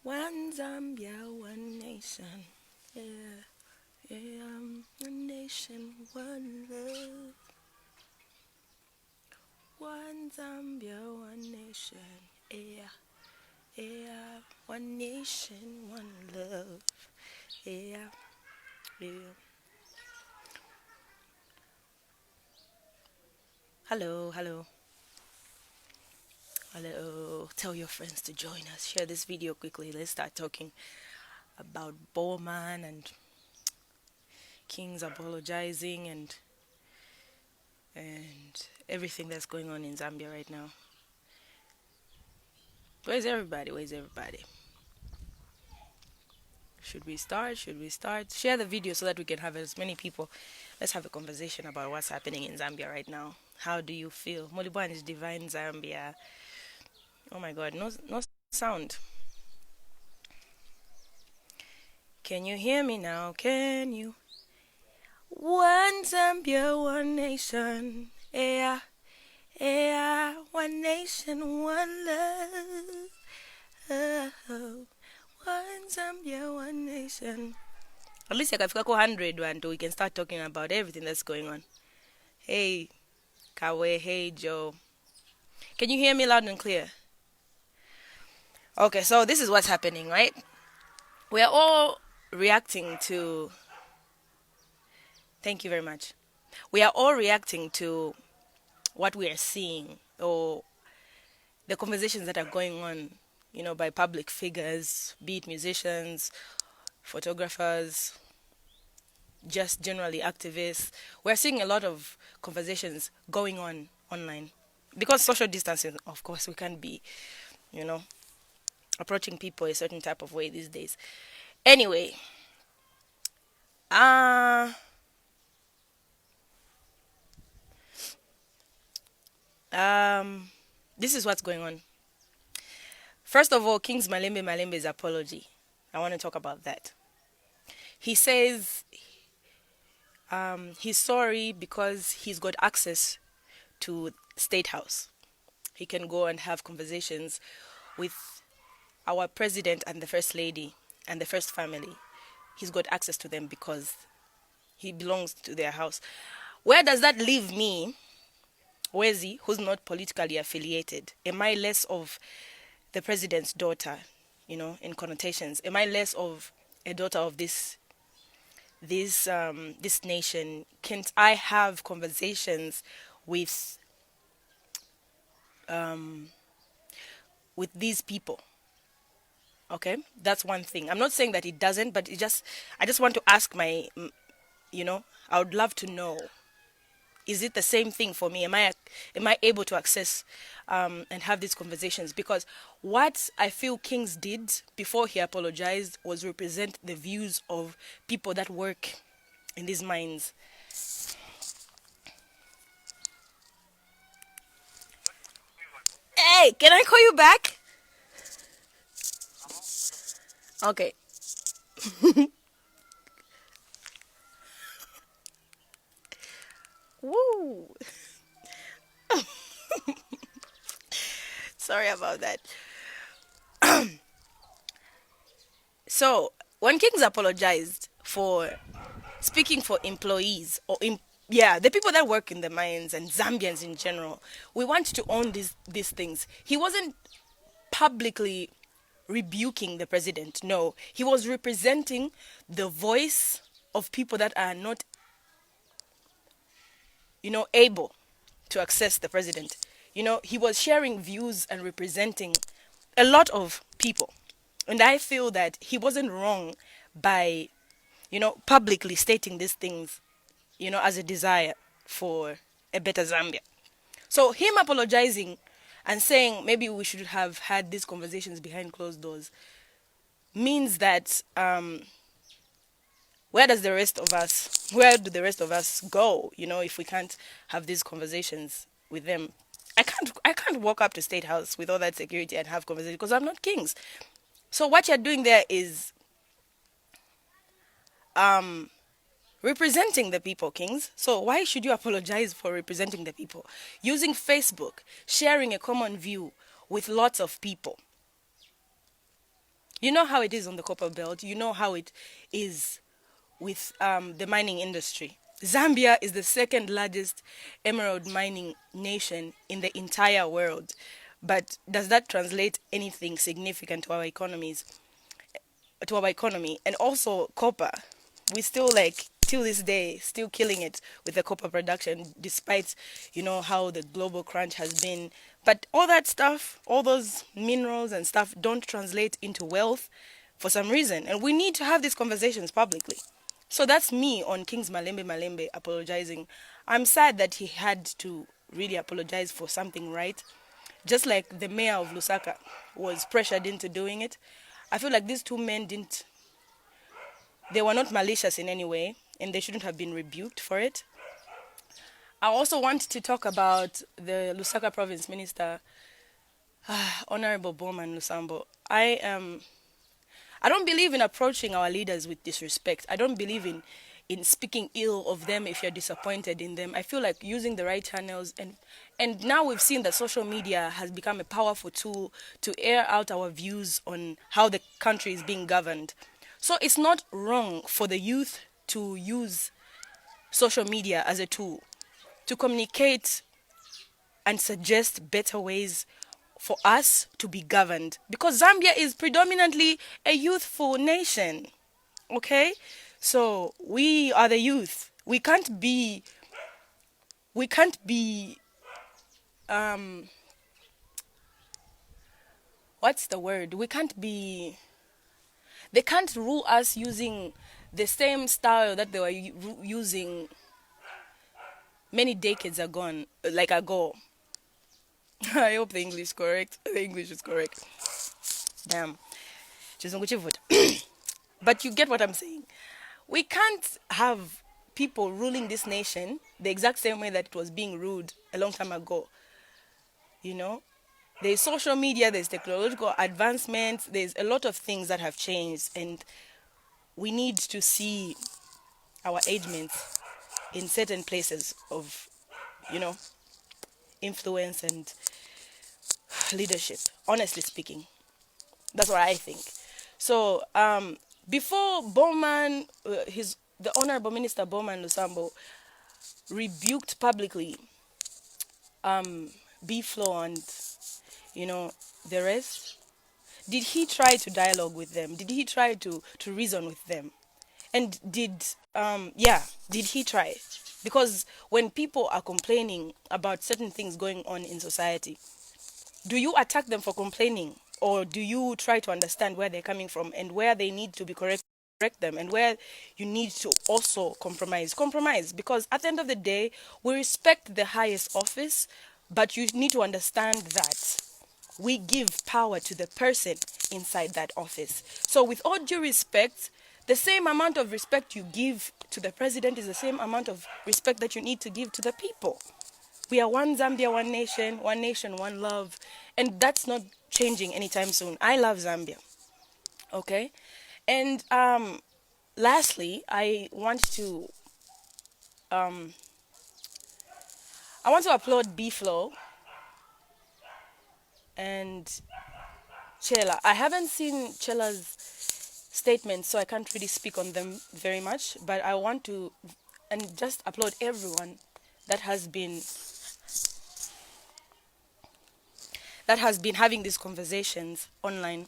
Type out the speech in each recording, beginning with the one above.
One Zambia, one nation. Yeah, yeah, one nation, one love. One Zambia, one nation. Yeah, yeah, one nation, one love. Yeah, yeah. Hello, hello, hello. Tell your friends to join us. Share this video quickly. Let's start talking about Bowman and Kings apologizing and everything that's going on in Zambia right now. Where's everybody? Where's everybody? Should we start? Should we start? Share the video so that we can have as many people. Let's have a conversation about what's happening in Zambia right now. How do you feel? Molibwan is divine Zambia. Oh my god, no sound. Can you hear me now? Can you? One Zambia, one nation. Yeah, yeah, one nation, one love. Oh, one Zambia, one nation. At least I can 100 one, so we can start talking about everything that's going on. Hey, Kawe. Hey, Joe. Can you hear me loud and clear? Okay, so this is what's happening, right? We are all reacting to. Thank you very much. We are all reacting to what we are seeing or the conversations that are going on, by public figures, be it musicians, photographers, just generally activists. We're seeing a lot of conversations going on online because social distancing, of course, we can't be, you know, approaching people a certain type of way these days. Anyway, uh this is what's going on. First of all, King's Malembe's apology. I want to talk about that. He says he's sorry because he's got access to State House. He can go and have conversations with our president and the first lady and the first family. He's got access to them because he belongs to their house. Where does that leave me, Wezi, who's not politically affiliated? Am I less of the president's daughter, in connotations? Am I less of a daughter of this nation? Can't I have conversations with these people? Okay, that's one thing. I'm not saying that it doesn't, but I just want to ask I would love to know. Is it the same thing for me? Am I able to access and have these conversations? Because what I feel Kings did before he apologized was represent the views of people that work in these mines. Hey, can I call you back? Okay. Woo. Sorry about that. So, when Kings apologized for speaking for employees the people that work in the mines and Zambians in general, we want to own these things. He wasn't publicly rebuking the president. No, he was representing the voice of people that are not, able to access the president. He was sharing views and representing a lot of people. And I feel that he wasn't wrong by, publicly stating these things, as a desire for a better Zambia. So him apologizing and saying maybe we should have had these conversations behind closed doors means that where do the rest of us go, if we can't have these conversations with them? I can't walk up to State House with all that security and have conversations because I'm not Kings. So what you're doing there is representing the people, Kings. So why should you apologize for representing the people? Using Facebook, sharing a common view with lots of people. You know how it is on the copper belt. You know how it is with the mining industry. Zambia is the second largest emerald mining nation in the entire world. But does that translate anything significant to our economies, to our economy? And also copper. We still like till this day still killing it with the copper production despite how the global crunch has been. But all that stuff, all those minerals and stuff don't translate into wealth for some reason. And we need to have these conversations publicly. So that's me on King's Malembe apologizing. I'm sad that he had to really apologize for something, right? Just like the mayor of Lusaka was pressured into doing it. I feel like these two men they were not malicious in any way, and they shouldn't have been rebuked for it. I also want to talk about the Lusaka province minister, Honorable Bowman Lusambo. I don't believe in approaching our leaders with disrespect. I don't believe in speaking ill of them if you're disappointed in them. I feel like using the right channels, and now we've seen that social media has become a powerful tool to air out our views on how the country is being governed. So it's not wrong for the youth to use social media as a tool to communicate and suggest better ways for us to be governed, because Zambia is predominantly a youthful nation. Okay? So we are the youth. We can't be what's the word? We can't be They can't rule us using the same style that they were using many decades ago. I hope the English is correct. The English is correct. Damn. Chizungu chivuta. But you get what I'm saying. We can't have people ruling this nation the exact same way that it was being ruled a long time ago. You know? There's social media, there's technological advancements, there's a lot of things that have changed, and we need to see our age mates in certain places of, you know, influence and leadership, honestly speaking. That's what I think. So, before Bowman, the Honorable Minister Bowman Lusambo rebuked publicly B-Flow and, the rest, did he try to dialogue with them? Did he try to reason with them? And did he try? Because when people are complaining about certain things going on in society, do you attack them for complaining, or do you try to understand where they're coming from and where they need to be correct them, and where you need to also compromise? Because at the end of the day, we respect the highest office, but you need to understand that we give power to the person inside that office. So with all due respect, the same amount of respect you give to the president is the same amount of respect that you need to give to the people. We are one Zambia, one nation, one love. And that's not changing anytime soon. I love Zambia. Okay? And lastly, I want to applaud B-Flow and Chela. I haven't seen Chela's statements, so I can't really speak on them very much, but I want to and just applaud everyone that has been having these conversations online.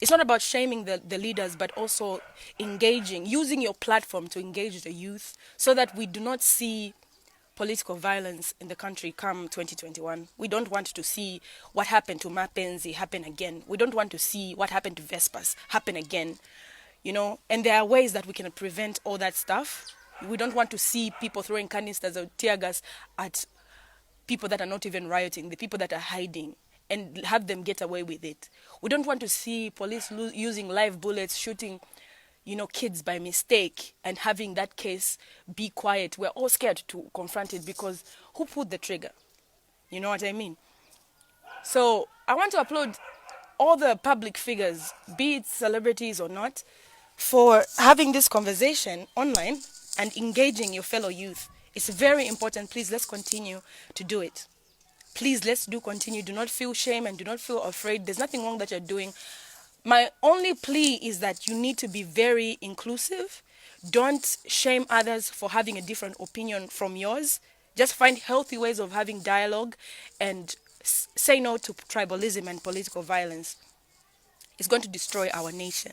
It's not about shaming the leaders, but also using your platform to engage the youth so that we do not see political violence in the country come 2021. We don't want to see what happened to Mapenzi happen again. We don't want to see what happened to Vespas happen again. And there are ways that we can prevent all that stuff. We don't want to see people throwing canisters or tear gas at people that are not even rioting, the people that are hiding, and have them get away with it. We don't want to see police using live bullets, shooting, kids by mistake, and having that case be quiet. We're all scared to confront it because who pulled the trigger? You know what I mean? So I want to applaud all the public figures, be it celebrities or not, for having this conversation online and engaging your fellow youth. It's very important. Please, let's continue to do it. Please, let's continue. Do not feel shame and do not feel afraid. There's nothing wrong that you're doing. My only plea is that you need to be very inclusive. Don't shame others for having a different opinion from yours. Just find healthy ways of having dialogue and say no to tribalism and political violence. It's going to destroy our nation.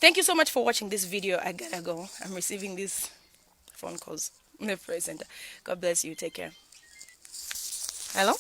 Thank you so much for watching this video. I gotta go. I'm receiving these phone calls in the press center. God bless you. Take care. Hello?